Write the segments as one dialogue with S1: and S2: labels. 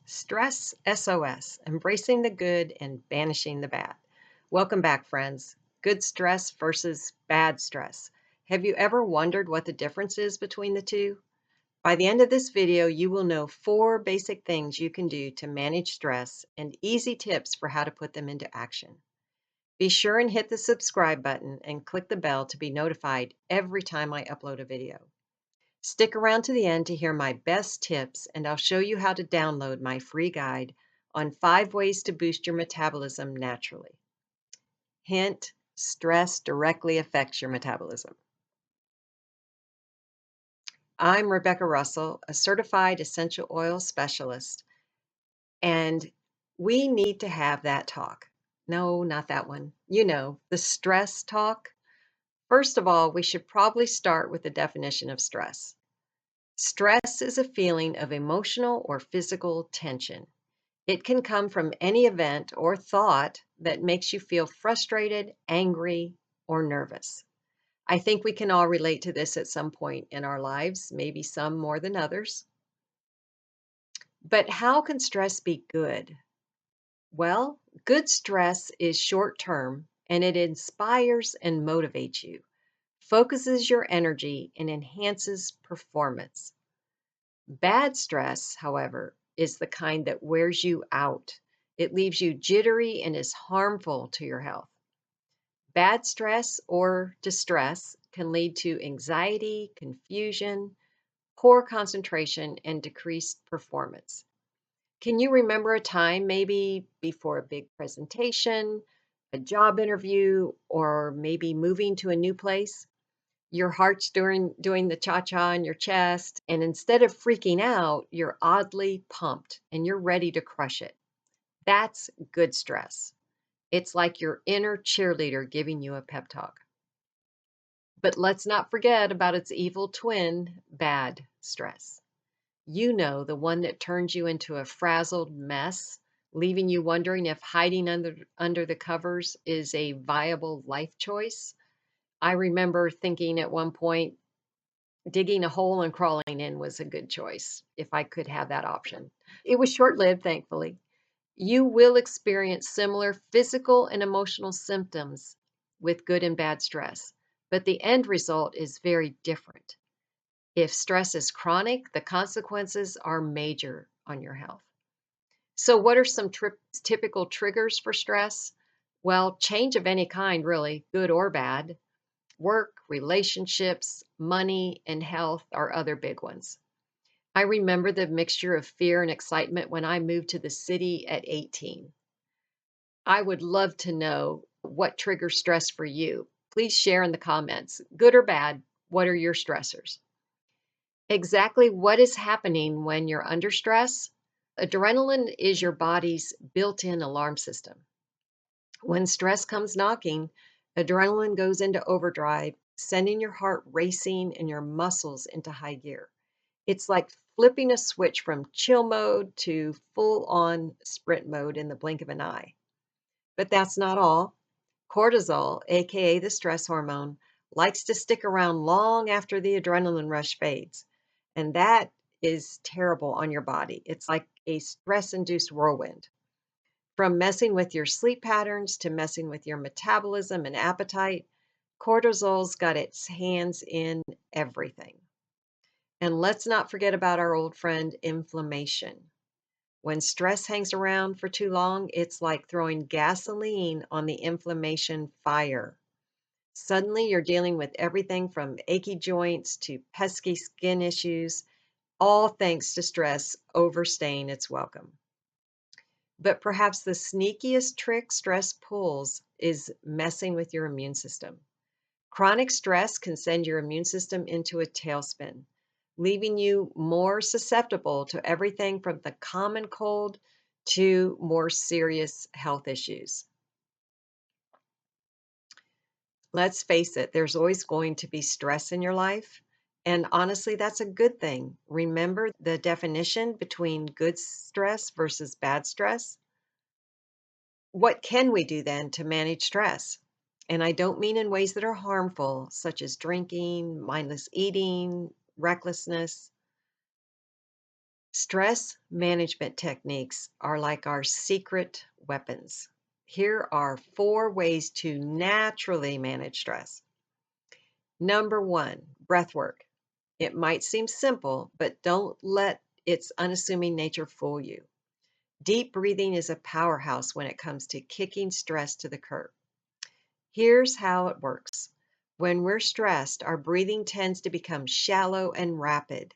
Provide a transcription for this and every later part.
S1: Stress SOS, embracing the good and banishing the bad. Welcome back, friends. Good stress versus bad stress. Have you ever wondered what the difference is between the two? By the end of this video, you will know 4 basic things you can do to manage stress and easy tips for how to put them into action. Be sure and hit the subscribe button and click the bell to be notified every time I upload a video. Stick around to the end to hear my best tips, and I'll show you how to download my free guide on 5 ways to boost your metabolism naturally. Hint, stress directly affects your metabolism. I'm Rebecca Russell, a certified essential oil specialist, and we need to have that talk. No, not that one. You know, the stress talk. First of all, we should probably start with the definition of stress. Stress is a feeling of emotional or physical tension. It can come from any event or thought that makes you feel frustrated, angry, or nervous. I think we can all relate to this at some point in our lives, maybe some more than others. But how can stress be good? Well, good stress is short term and it inspires and motivates you, focuses your energy, and enhances performance. Bad stress, however, is the kind that wears you out. It leaves you jittery and is harmful to your health. Bad stress or distress can lead to anxiety, confusion, poor concentration, and decreased performance. Can you remember a time, maybe before a big presentation, a job interview, or maybe moving to a new place? Your heart's doing the cha-cha in your chest, and instead of freaking out, you're oddly pumped and you're ready to crush it. That's good stress. It's like your inner cheerleader giving you a pep talk. But let's not forget about its evil twin, bad stress. You know, the one that turns you into a frazzled mess, leaving you wondering if hiding under the covers is a viable life choice. I remember thinking at one point, digging a hole and crawling in was a good choice if I could have that option. It was short lived, thankfully. You will experience similar physical and emotional symptoms with good and bad stress, but the end result is very different. If stress is chronic, the consequences are major on your health. So, what are some typical triggers for stress? Well, change of any kind, really, good or bad. Work, relationships, money, and health are other big ones. I remember the mixture of fear and excitement when I moved to the city at 18. I would love to know what triggers stress for you. Please share in the comments. Good or bad, what are your stressors? Exactly what is happening when you're under stress? Adrenaline is your body's built in alarm system. When stress comes knocking, adrenaline goes into overdrive, sending your heart racing and your muscles into high gear. It's like flipping a switch from chill mode to full on sprint mode in the blink of an eye. But that's not all. Cortisol, aka the stress hormone, likes to stick around long after the adrenaline rush fades. And that is terrible on your body. It's like a stress induced whirlwind. From messing with your sleep patterns to messing with your metabolism and appetite, cortisol's got its hands in everything. And let's not forget about our old friend, inflammation. When stress hangs around for too long, it's like throwing gasoline on the inflammation fire. Suddenly, you're dealing with everything from achy joints to pesky skin issues, all thanks to stress overstaying its welcome. But perhaps the sneakiest trick stress pulls is messing with your immune system. Chronic stress can send your immune system into a tailspin, leaving you more susceptible to everything from the common cold to more serious health issues. Let's face it, there's always going to be stress in your life. And honestly, that's a good thing. Remember the definition between good stress versus bad stress? What can we do then to manage stress? And I don't mean in ways that are harmful, such as drinking, mindless eating, recklessness. Stress management techniques are like our secret weapons. Here are 4 ways to naturally manage stress. Number 1, breath work. It might seem simple, but don't let its unassuming nature fool you. Deep breathing is a powerhouse when it comes to kicking stress to the curb. Here's how it works. When we're stressed, our breathing tends to become shallow and rapid.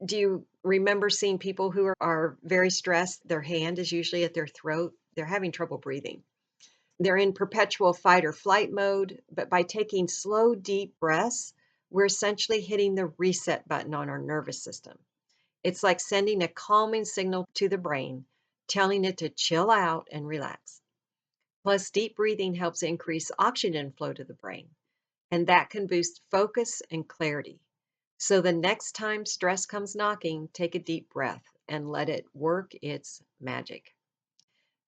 S1: Do you remember seeing people who are very stressed? Their hand is usually at their throat. They're having trouble breathing. They're in perpetual fight or flight mode, but by taking slow, deep breaths, we're essentially hitting the reset button on our nervous system. It's like sending a calming signal to the brain, telling it to chill out and relax. Plus, deep breathing helps increase oxygen flow to the brain, and that can boost focus and clarity. So the next time stress comes knocking, take a deep breath and let it work its magic.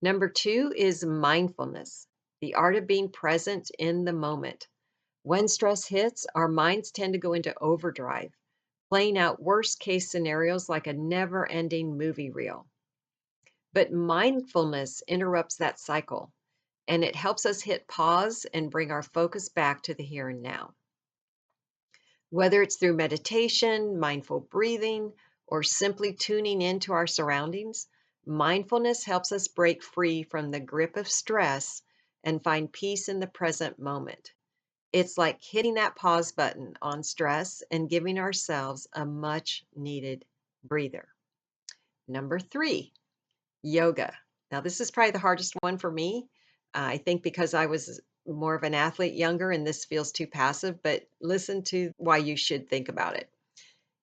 S1: Number 2 is mindfulness, the art of being present in the moment. When stress hits, our minds tend to go into overdrive, playing out worst case scenarios like a never ending movie reel. But mindfulness interrupts that cycle, and it helps us hit pause and bring our focus back to the here and now. Whether it's through meditation, mindful breathing, or simply tuning into our surroundings, mindfulness helps us break free from the grip of stress and find peace in the present moment. It's like hitting that pause button on stress and giving ourselves a much needed breather. Number 3, yoga. Now, this is probably the hardest one for me. I think because I was more of an athlete younger and this feels too passive, but listen to why you should think about it.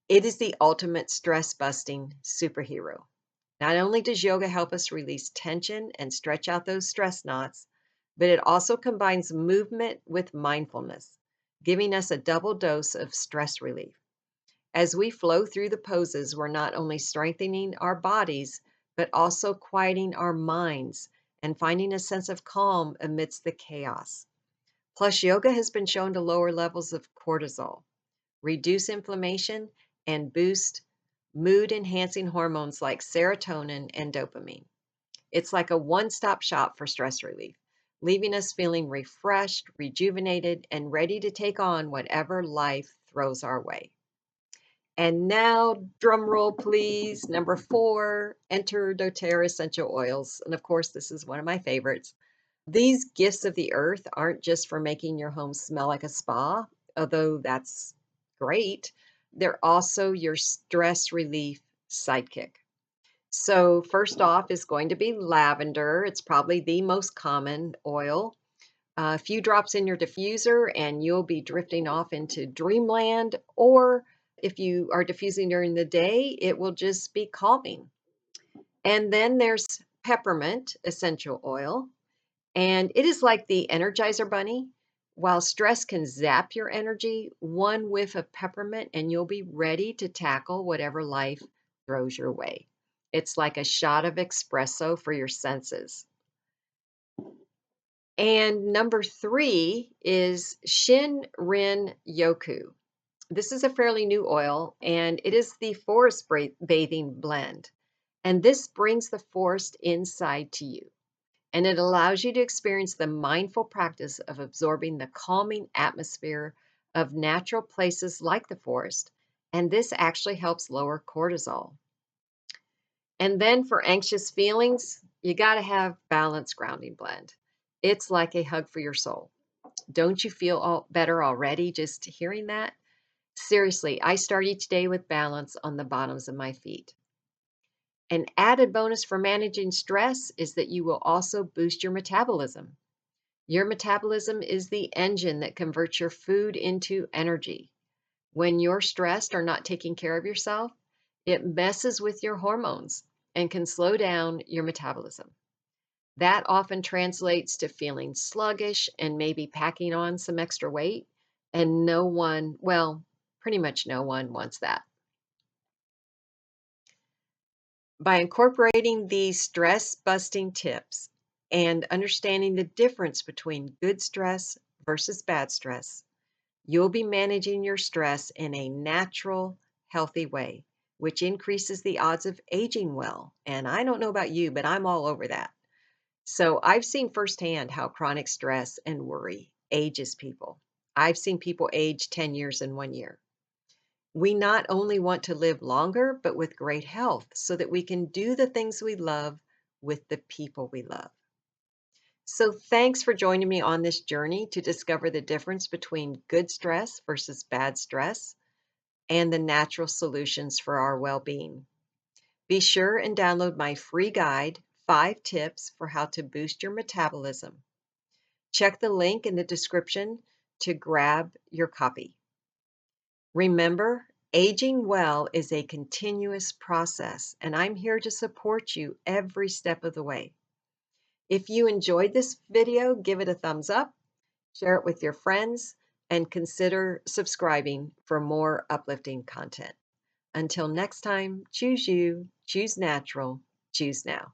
S1: It is the ultimate stress busting superhero. Not only does yoga help us release tension and stretch out those stress knots, but it also combines movement with mindfulness, giving us a double dose of stress relief. As we flow through the poses, we're not only strengthening our bodies, but also quieting our minds and finding a sense of calm amidst the chaos. Plus, yoga has been shown to lower levels of cortisol, reduce inflammation, and boost mood enhancing hormones like serotonin and dopamine. It's like a one stop shop for stress relief, leaving us feeling refreshed, rejuvenated, and ready to take on whatever life throws our way. And now, drum roll, please. Number 4, enter doTERRA essential oils. And of course, this is one of my favorites. These gifts of the earth aren't just for making your home smell like a spa, although that's great. They're also your stress relief sidekick. So, first off is going to be lavender. It's probably the most common oil. A few drops in your diffuser, and you'll be drifting off into dreamland. Or if you are diffusing during the day, it will just be calming. And then there's peppermint essential oil, and it is like the Energizer Bunny. While stress can zap your energy, one whiff of peppermint, and you'll be ready to tackle whatever life throws your way. It's like a shot of espresso for your senses. And number 3 is Shin Rin Yoku. This is a fairly new oil, and it is the forest bathing blend. And this brings the forest inside to you. And it allows you to experience the mindful practice of absorbing the calming atmosphere of natural places like the forest. And this actually helps lower cortisol. And then for anxious feelings, you got to have Balance Grounding Blend. It's like a hug for your soul. Don't you feel all better already just hearing that? Seriously, I start each day with balance on the bottoms of my feet. An added bonus for managing stress is that you will also boost your metabolism. Your metabolism is the engine that converts your food into energy. When you're stressed or not taking care of yourself, it messes with your hormones and can slow down your metabolism. That often translates to feeling sluggish and maybe packing on some extra weight. And no one, well, pretty much no one wants that. By incorporating these stress busting tips and understanding the difference between good stress versus bad stress, you'll be managing your stress in a natural, healthy way, which increases the odds of aging well. And I don't know about you, but I'm all over that. So I've seen firsthand how chronic stress and worry ages people. I've seen people age 10 years in 1 year. We not only want to live longer, but with great health so that we can do the things we love with the people we love. So, thanks for joining me on this journey to discover the difference between good stress versus bad stress and the natural solutions for our well being. Be sure and download my free guide, 5 Tips for How to Boost Your Metabolism. Check the link in the description to grab your copy. Remember, aging well is a continuous process, and I'm here to support you every step of the way. If you enjoyed this video, give it a thumbs up, share it with your friends, and consider subscribing for more uplifting content. Until next time, choose you, choose natural, choose now.